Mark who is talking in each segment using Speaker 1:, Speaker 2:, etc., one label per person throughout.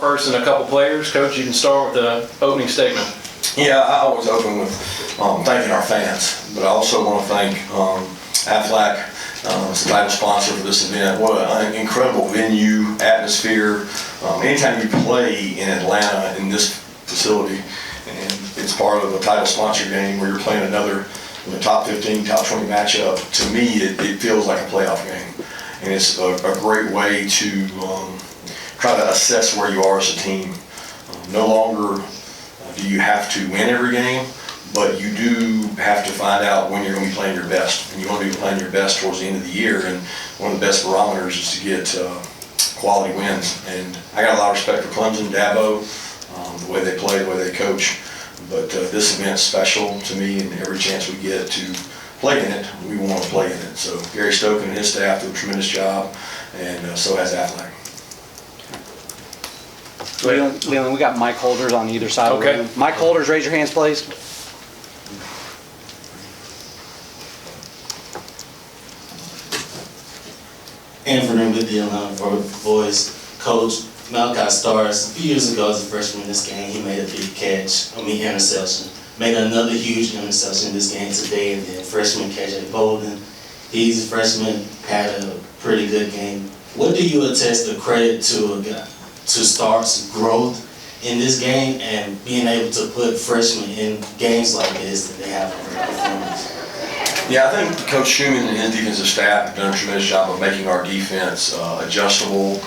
Speaker 1: First and a couple players. Coach, you can start with the opening statement.
Speaker 2: Yeah, I always open with thanking our fans, but I also want to thank Aflac, as the title sponsor for this event. What an incredible venue, atmosphere. Anytime you play in Atlanta in this facility, and it's part of a title sponsor game where you're playing another top 15, top 20 matchup, to me it feels like a playoff game. And it's a great way to try to assess where you are as a team. No longer do you have to win every game, but you do have to find out when you're going to be playing your best. And you want to be playing your best towards the end of the year, and one of the best barometers is to get quality wins. And I got a lot of respect for Clemson, Dabo, the way they play, the way they coach. But this event's special to me, and every chance we get to play in it, we want to play in it. So Gary Stoken and his staff do a tremendous job, and so has Aflac.
Speaker 3: Leland, we got mic holders on either side of the room. Mic holders, raise your hands, please.
Speaker 4: And for them with the for boys, Coach Malachi Stars, a few years ago as a freshman in this game, he made a big interception. Made another huge interception this game today, and then freshman KJ Bolden. He's a freshman, had a pretty good game. What do you attest the credit to Stark's growth in this game and being able to put freshmen in games like this that they have in their performance?
Speaker 2: Yeah, I think Coach Schumann and his defensive staff have done a tremendous job of making our defense adjustable,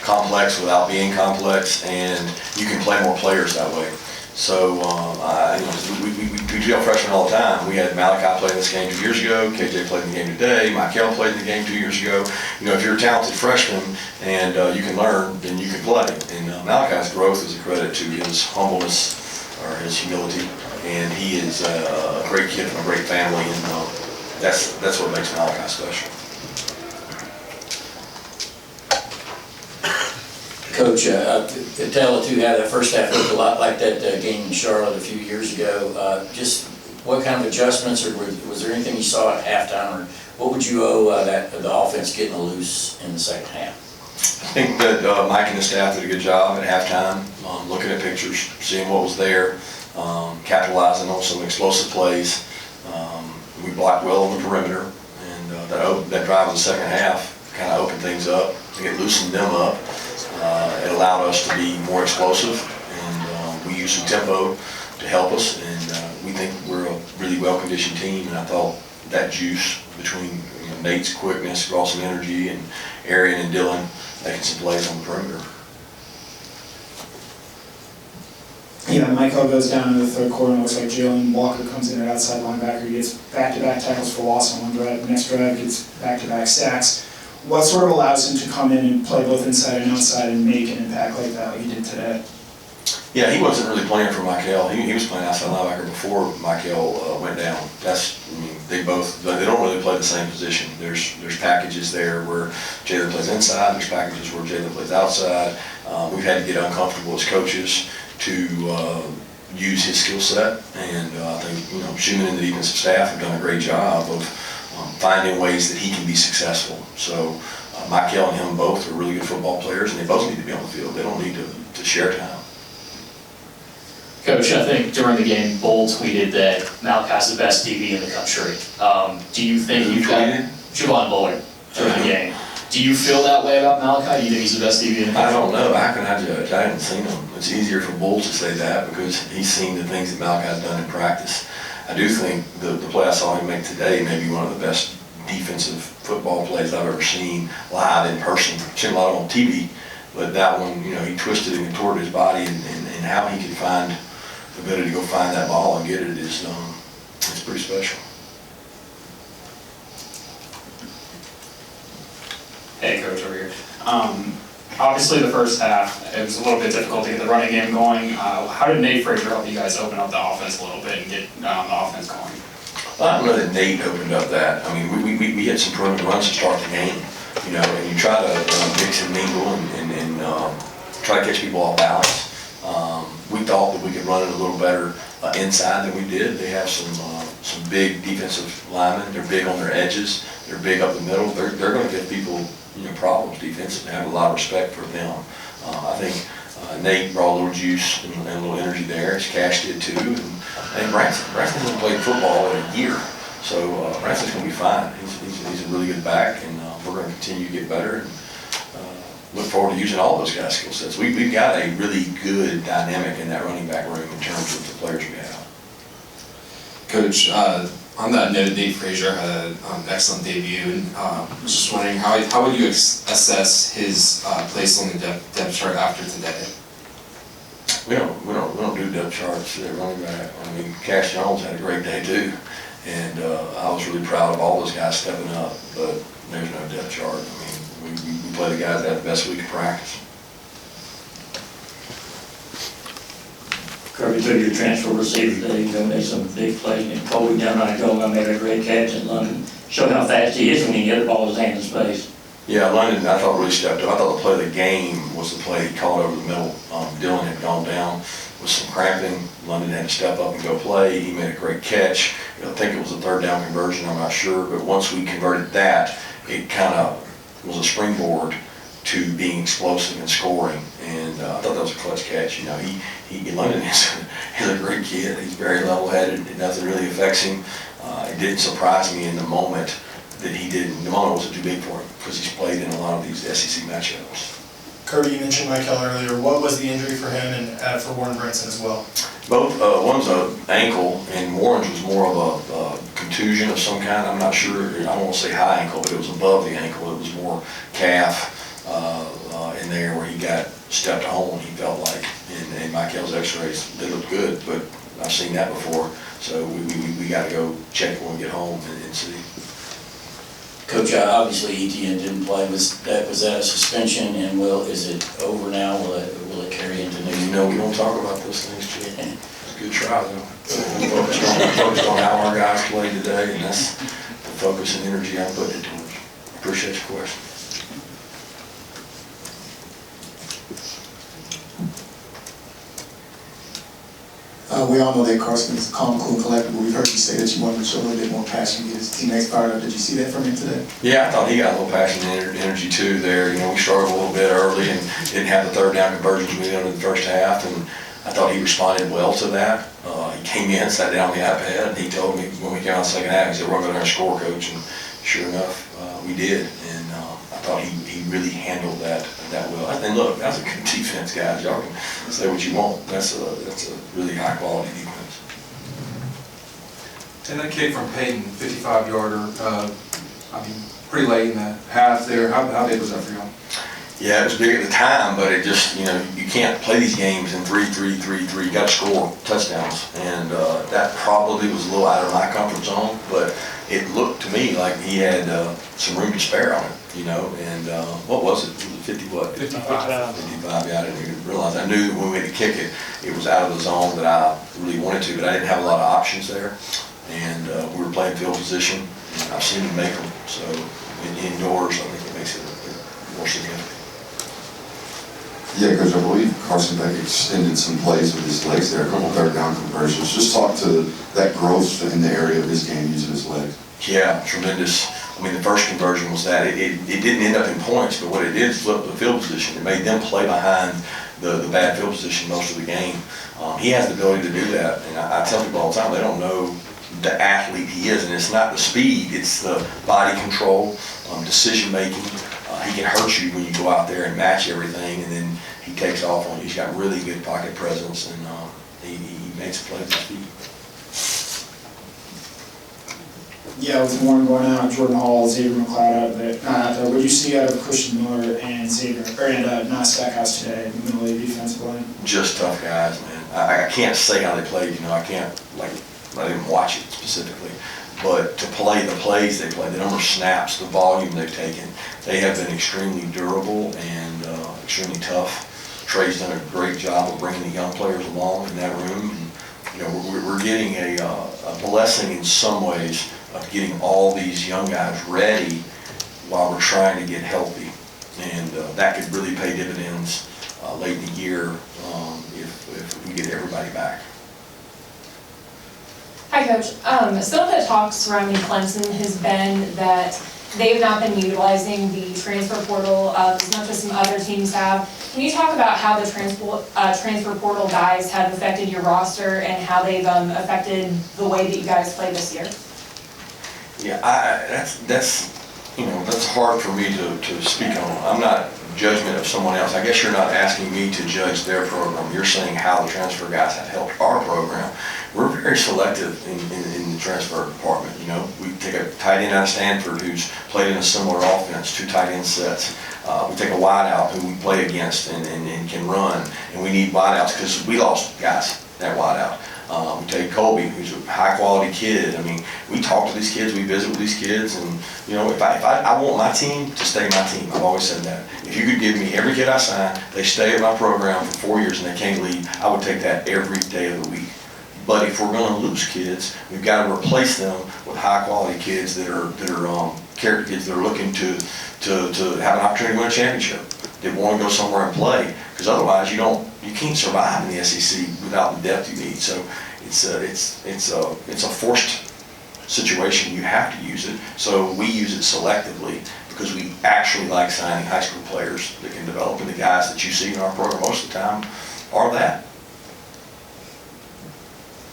Speaker 2: complex without being complex, and you can play more players that way. So we drill freshmen all the time. We had Malachi play in this game 2 years ago. KJ played in the game today. Michael played in the game 2 years ago. If you're a talented freshman and you can learn, then you can play. And Malachi's growth is a credit to his humbleness or his humility. And he is a great kid from a great family, and that's what makes Malachi special.
Speaker 5: Coach, to tell the two how that first half looked a lot like that game in Charlotte a few years ago. Just what kind of adjustments, or was there anything you saw at halftime, or what would you owe the offense getting loose in the second half?
Speaker 2: I think that Mike and the staff did a good job at halftime, looking at pictures, seeing what was there, capitalizing on some explosive plays. We blocked well on the perimeter, and that drive in the second half kind of opened things up. It loosened them up. It allowed us to be more explosive, and we used some tempo to help us, and we think we're a really well-conditioned team, and I thought that juice between Nate's quickness, Rawson energy, and Arian and Dylan making some plays on the perimeter.
Speaker 6: Yeah, Michael goes down in the third quarter, and it looks like Jalen Walker comes in at outside linebacker. He gets back-to-back tackles for loss on one drive. The next drive gets back-to-back sacks. What sort of allows him to come in and play both inside and outside and make an impact like that, like he did today?
Speaker 2: Yeah, he wasn't really playing for Michael. He was playing outside linebacker before Michael went down. They don't really play the same position. There's packages there where Jalen plays inside. There's packages where Jalen plays outside. We've had to get uncomfortable as coaches to use his skill set, and I think Schumann and the defensive staff have done a great job of finding ways that he can be successful. So Michael and him both are really good football players, and they both need to be on the field. They don't need to share time.
Speaker 7: Coach, I think during the game, Bull tweeted that Malachi's the best DB in the country. Do you think you've got Javon Bullard during the game? Do you feel that way about Malachi? Do you think he's the best DB in the country?
Speaker 2: I don't know. How can I judge? I haven't seen him. It's easier for Bull to say that because he's seen the things that Malachi's done in practice. I do think the play I saw him make today may be one of the best defensive football plays I've ever seen live in person. I've seen a lot of on TV, but that one, he twisted and contorted his body, and how he could find the ability to go find that ball and get it is it's pretty special.
Speaker 8: Hey, Coach, over here. Obviously, the first half, it was a little bit difficult to get the running game going. How did Nate Frazier help you guys open up the offense a little bit and get the offense going?
Speaker 2: Well, I don't know that Nate opened up that. We had some perimeter runs to start the game, and you try to mix and mingle and try to catch people off balance. We thought that we could run it a little better inside than we did. They have some big defensive linemen. They're big on their edges. They're big up the middle. They're going to give people problems defensively. I have a lot of respect for them. I think Nate brought a little juice and a little energy there, as Cash did too, and Branson hasn't played football in a year, so Branson's going to be fine. He's a really good back, and we're going to continue to get better, and look forward to using all those guys' skill sets. We've got a really good dynamic in that running back room in terms of the players we have.
Speaker 9: Coach, on that note, Nate Frazier had an excellent debut, and I was just wondering how would you assess his place on the depth chart after today?
Speaker 2: We don't do depth charts at running back. I mean, Cash Jones had a great day too, and I was really proud of all those guys stepping up. But there's no depth chart. I mean, we play the guys that have the best week of practice.
Speaker 10: Kirby took your transfer receiver today, he made some big plays, and Colby down right goal, I made a great catch in London. Showed how fast he is when he can get the ball in his hand in space.
Speaker 2: Yeah, London, I thought really stepped up. I thought the play of the game was the play he called over the middle. Dylan had gone down with some cramping. London had to step up and go play. He made a great catch. I think it was a third down conversion, I'm not sure, but once we converted that, it kind of was a springboard to being explosive and scoring, and I thought that was a clutch catch. You know, London is a great kid. He's very level-headed. Nothing really affects him. It didn't surprise me in the moment that he didn't. The moment wasn't too big for him because he's played in a lot of these SEC matchups.
Speaker 11: Kirby, you mentioned Michael earlier. What was the injury for him and for Warren Brinson as well?
Speaker 2: Both, one's an ankle, and Warren's was more of a contusion of some kind. I'm not sure. I don't want to say high ankle, but it was above the ankle. It was more calf in there where he got stepped home, he felt like. And Michael's x-rays, they look good, but I've seen that before. So we got to go check when we get home and see.
Speaker 5: Coach, obviously Etienne didn't play. Was that a suspension, and is it over now? Will it carry into next week?
Speaker 2: You know, we don't talk about those things, Jim. It's a good try, though. We focused on how our guys played today, and that's the focus and energy I put into it. Appreciate your question.
Speaker 12: We all know that Carson is calm, cool, and collectible. We've heard you say that you wanted to show a little bit more passion, get his teammates fired up. Did you see that from him today?
Speaker 2: Yeah, I thought he got a little passion and energy too there. You know, we started a little bit early and didn't have the third down conversions we did in the first half, and I thought he responded well to that. He came in, sat down on the iPad, and he told me when we came out the second half, he said, "We're going to go there and score, Coach," and sure enough, we did. And I thought he really handled that well. And look, that's a good defense, guys. Y'all can say what you want. That's a really high quality defense.
Speaker 13: And that kick from Peyton, 55-yarder, I mean, pretty late in the half there. How big was that for y'all?
Speaker 2: Yeah, it was big at the time, but it just, you know, you can't play these games in 3-3-3-3. You got to score touchdowns, and that probably was a little out of my comfort zone, but it looked to me like he had some room to spare on it, you know, and what was it? Was it 50 what?
Speaker 13: 55.
Speaker 2: 55, yeah, I didn't even realize. I knew that when we went to kick it, it was out of the zone that I really wanted to, but I didn't have a lot of options there, and we were playing field position, and I've seen him make them, so indoors, I think it makes it more significant.
Speaker 14: Yeah, Coach, I believe Carson Beck extended some plays with his legs there, a couple third down conversions. Just talk to that growth in the area of his game using his legs.
Speaker 2: Yeah, tremendous. I mean, the first conversion was that. It didn't end up in points, but what it did is flip the field position. It made them play behind the bad field position most of the game. He has the ability to do that, and I tell people all the time, they don't know the athlete he is, and it's not the speed, it's the body control, decision making. He can hurt you when you go out there and match everything, and then he takes off on you. He's got really good pocket presence, and he makes a play with his feet.
Speaker 6: Yeah, with Warren going out, Jordan Hall, Xavier McLeod not out there. What did you see out of Christian Miller and Nas Stackhouse today in the middle of the defensive line?
Speaker 2: Just tough guys, man. I can't say how they played. You know, I didn't watch it specifically. But to play the plays they play, the number of snaps, the volume they've taken, they have been extremely durable and extremely tough. Trey's done a great job of bringing the young players along in that room. And, you know, we're getting a blessing in some ways of getting all these young guys ready while we're trying to get healthy. And that could really pay dividends late in the year if we get everybody back.
Speaker 15: Hi, Coach. Some of the talk surrounding Clemson has been that they've not been utilizing the transfer portal as much as some other teams have. Can you talk about how the transfer portal guys have affected your roster and how they've affected the way that you guys play this year?
Speaker 2: Yeah, that's hard for me to speak on. I'm not judgment of someone else. I guess you're not asking me to judge their program. You're saying how the transfer guys have helped our program. We're very selective in the transfer department. You know, we take a tight end out of Stanford who's played in a similar offense, 2 tight end sets. We take a wide out who we play against and can run, and we need wide outs because we lost guys that wide out. We take Colby, who's a high quality kid. I mean, we talk to these kids, we visit with these kids, and you know, if I want my team to stay my team. I've always said that. If you could give me every kid I sign, they stay at my program for 4 years and they can't leave, I would take that every day of the week. But if we're going to lose kids, we've got to replace them with high quality kids that are character kids that are looking to have an opportunity to win a championship. They want to go somewhere and play, because otherwise you can't survive in the SEC without the depth you need. So it's a forced situation. You have to use it. So we use it selectively because we actually like signing high school players that can develop, and the guys that you see in our program most of the time are that.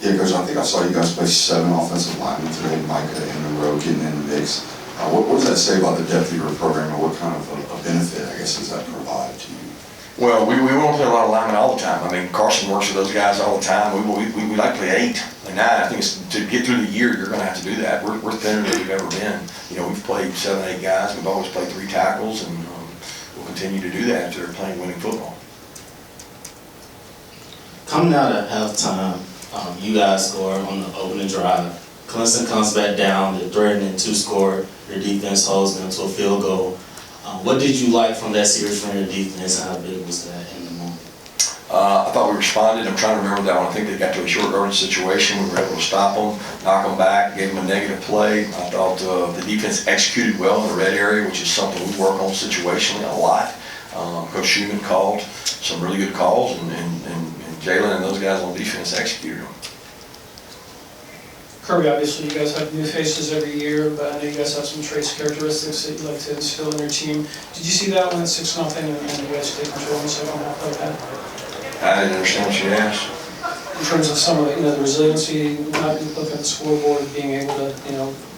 Speaker 14: Yeah, Coach, I think I saw you guys play 7 offensive linemen today, Micah and Monroe getting in the mix. What does that say about the depth of your program, and what kind of a benefit, I guess, does that provide to you?
Speaker 2: Well, we won't play a lot of linemen all the time. I mean, Carson works with those guys all the time. We like to play 8, 9. I think to get through the year, you're going to have to do that. We're thinner than we've ever been. You know, we've played 7, 8 guys. We've always played 3 tackles, and we'll continue to do that if they're playing winning football.
Speaker 4: Coming out at halftime, you guys score on the opening drive. Clemson comes back down, they're threatening to score. Your defense holds them to a field goal. What did you like from that series from your defense, and how big was that in the moment?
Speaker 2: I thought we responded. I'm trying to remember that one. I think they got to a short yardage situation. We were able to stop them, knock them back, gave them a negative play. I thought the defense executed well in the red area, which is something we work on situationally a lot. Coach Schumann called some really good calls, and Jalen and those guys on defense executed them.
Speaker 16: Kirby, obviously you guys have new faces every year, but I know you guys have some traits, characteristics that you like to instill in your team. Did you see that when it's 6-0 and you guys take control in the second half like that?
Speaker 2: I didn't understand what you asked.
Speaker 16: In terms of some of the, the resiliency, not looking at the scoreboard, being able to,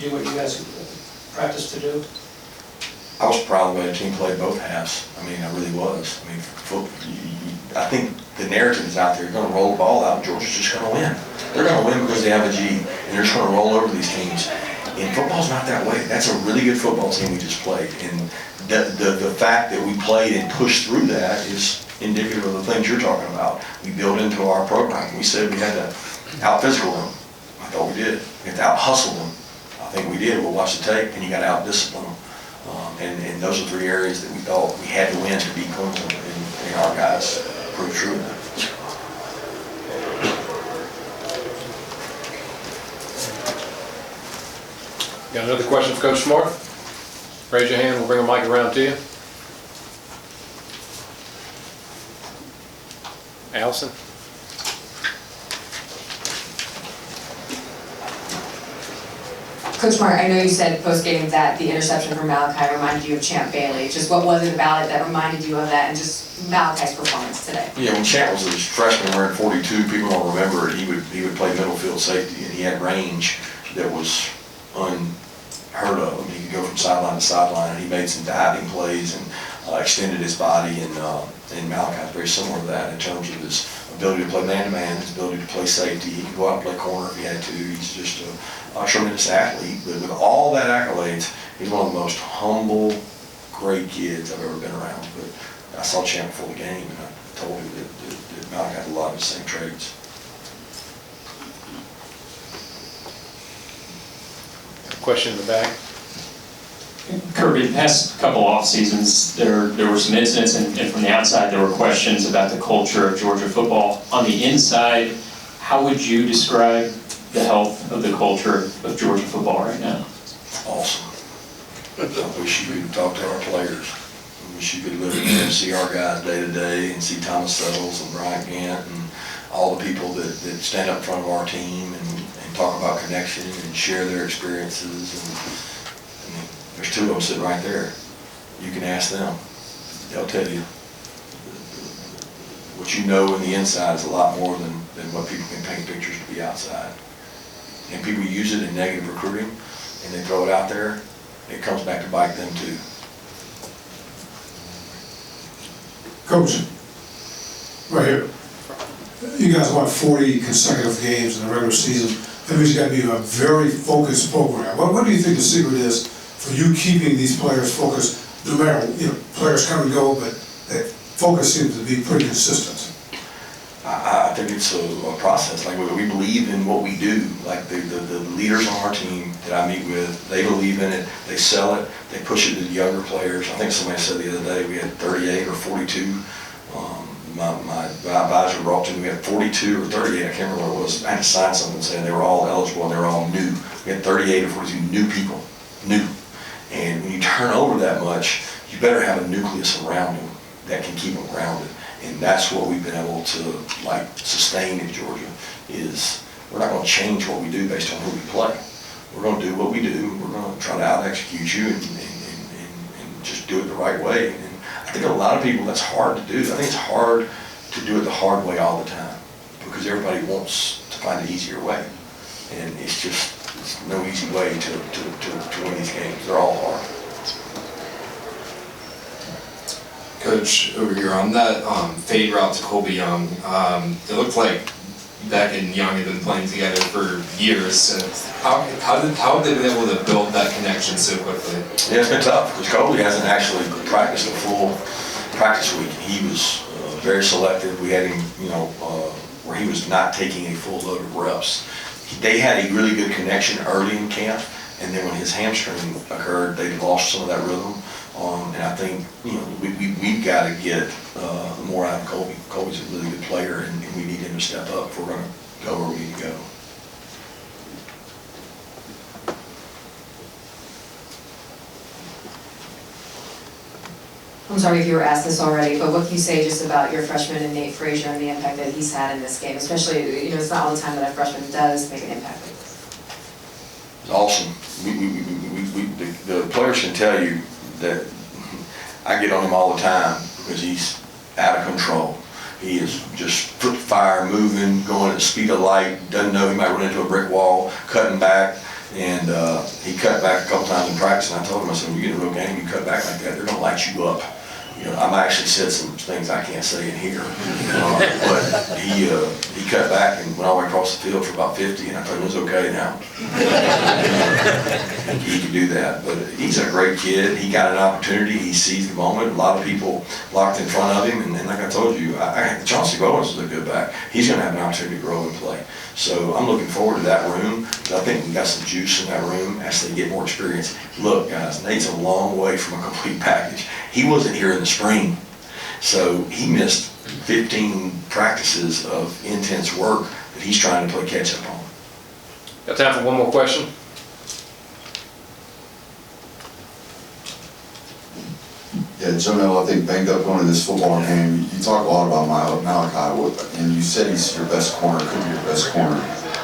Speaker 16: do what you guys practice to do.
Speaker 2: I was proud of the way the team played both halves. I mean, I really was. I mean, I think the narrative is out there. You're going to roll the ball out, and Georgia's just going to win. They're going to win because they have a G, and they're just going to roll over these teams. And football's not that way. That's a really good football team we just played. And the fact that we played and pushed through that is indicative of the things you're talking about. We built into our program. We said we had to out-physical them. I thought we did. We had to out-hustle them. I think we did. We'll watch the tape, and you got to out-discipline them. And those are 3 areas that we thought we had to win to beat Clemson, and our guys proved true of that.
Speaker 1: Got another question for Coach Smart? Raise your hand, we'll bring a mic around to you. Allison?
Speaker 17: Coach Smart, I know you said post-game that the interception from Malachi reminded you of Champ Bailey. Just what was it about it that reminded you of that, and just Malachi's performance today?
Speaker 2: Yeah, when Champ was a freshman wearing 42, people don't remember it. He would play middle field safety, and he had range that was unheard of. I mean, he could go from sideline to sideline, and he made some diving plays and extended his body. And Malachi is very similar to that in terms of his ability to play man-to-man, his ability to play safety. He could go out and play corner if he had to. He's just a tremendous athlete. But with all that accolades, he's one of the most humble, great kids I've ever been around. But I saw Champ before the game, and I told him that Malachi had a lot of the same traits.
Speaker 1: Question in the back.
Speaker 7: Kirby, the past couple off seasons, there were some incidents, and from the outside there were questions about the culture of Georgia football. On the inside, how would you describe the health of the culture of Georgia football right now?
Speaker 2: Awesome. I wish you could talk to our players. I wish you could live in there and see our guys day to day, and see Thomas Settles and Brian Gant and all the people that stand up in front of our team and talk about connection and share their experiences. And There's two of them sitting right there. You can ask them. They'll tell you. What you know in the inside is a lot more than what people can paint pictures to be outside. And people use it in negative recruiting, and they throw it out there. It comes back to bite them too.
Speaker 18: Coach, right here, you guys won 40 consecutive games in the regular season. That means you got to be a very focused program. What do you think the secret is for you keeping these players focused? No matter, players come and go, but that focus seems to be pretty consistent.
Speaker 2: I think it's a process. Like, we believe in what we do. Like, the leaders on our team that I meet with, they believe in it, they sell it, they push it to the younger players. I think somebody said the other day we had 38 or 42. My advisor brought to me, we had 42 or 38, I can't remember what it was. I had to sign something saying they were all eligible and they were all new. We had 38 or 42 new people, new. And when you turn over that much, you better have a nucleus around them that can keep them grounded. And that's what we've been able to sustain in Georgia, is we're not going to change what we do based on who we play. We're going to do what we do. We're going to try to out-execute you and just do it the right way. And I think a lot of people, that's hard to do. I think it's hard to do it the hard way all the time because everybody wants to find an easier way. And it's no easy way to win these games. They're all hard.
Speaker 9: Coach, over here, on that fade route to Colby Young, it looked like Beck and Young had been playing together for years. So how have they been able to build that connection so quickly?
Speaker 2: Yeah, it's been tough because Colby hasn't actually practiced a full practice week. He was very selective. We had him, where he was not taking a full load of reps. They had a really good connection early in camp, and then when his hamstring occurred, they lost some of that rhythm. And I think, we've got to get more out of Colby. Colby's a really good player, and we need him to step up if we're going to go where we need to go.
Speaker 17: I'm sorry if you were asked this already, but what can you say just about your freshman and Nate Frazier and the impact that he's had in this game? Especially, it's not all the time that a freshman does make an impact like this.
Speaker 2: It's awesome. The players can tell you that I get on him all the time because he's out of control. He is just foot fire, moving, going at the speed of light, doesn't know he might run into a brick wall, cutting back, and he cut back a couple times in practice, and I told him, I said, when you get in a real game, you cut back like that, they're going to light you up. I've actually said some things I can't say in here, but he cut back and went all the way across the field for about 50, and I told him it was okay now. He could do that, but he's a great kid. He got an opportunity. He seized the moment. A lot of people locked in front of him, and like I told you, Chauncey Bowens is a good back. He's going to have an opportunity to grow and play. So I'm looking forward to that room. I think we got some juice in that room as they get more experience. Look, guys, Nate's a long way from a complete package. He wasn't here in the spring, so he missed 15 practices of intense work that he's trying to play catch up on.
Speaker 1: Got time for one more question?
Speaker 14: Yeah, Jonell, I think banged up going to this football game. You talk a lot about Malachi, and you said he's your best corner, could be your best corner.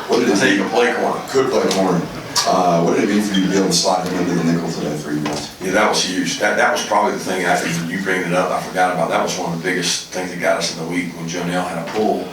Speaker 14: What did it mean?
Speaker 2: He can play corner.
Speaker 14: Could play corner. What did it mean for you to be able to slide him into the nickel today for you guys?
Speaker 2: Yeah, that was huge. That was probably the thing, after you bringing it up, I forgot about. That was one of the biggest things that got us in the week when Jonell had a pull,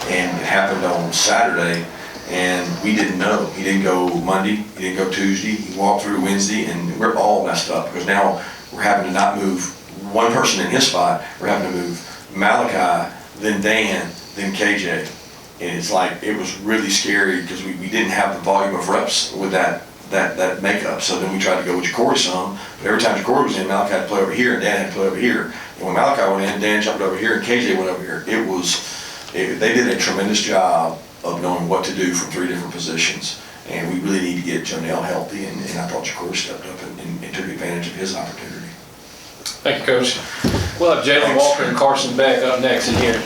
Speaker 2: and it happened on Saturday, and we didn't know. He didn't go Monday, he didn't go Tuesday, he walked through Wednesday, and we're all messed up because now we're having to not move one person in his spot. We're having to move Malachi, then Dan, then KJ. And it's like, it was really scary because we didn't have the volume of reps with that makeup. So then we tried to go with Ja'Cory some, but every time Ja'Cory was in, Malachi had to play over here and Dan had to play over here. And when Malachi went in, Dan jumped over here and KJ went over here. They did a tremendous job of knowing what to do from three different positions. And we really need to get Jonell healthy, and I thought Ja'Cory stepped up and took advantage of his opportunity.
Speaker 1: Thank you, Coach. We'll have Jalen Walker and Carson Beck up next in here.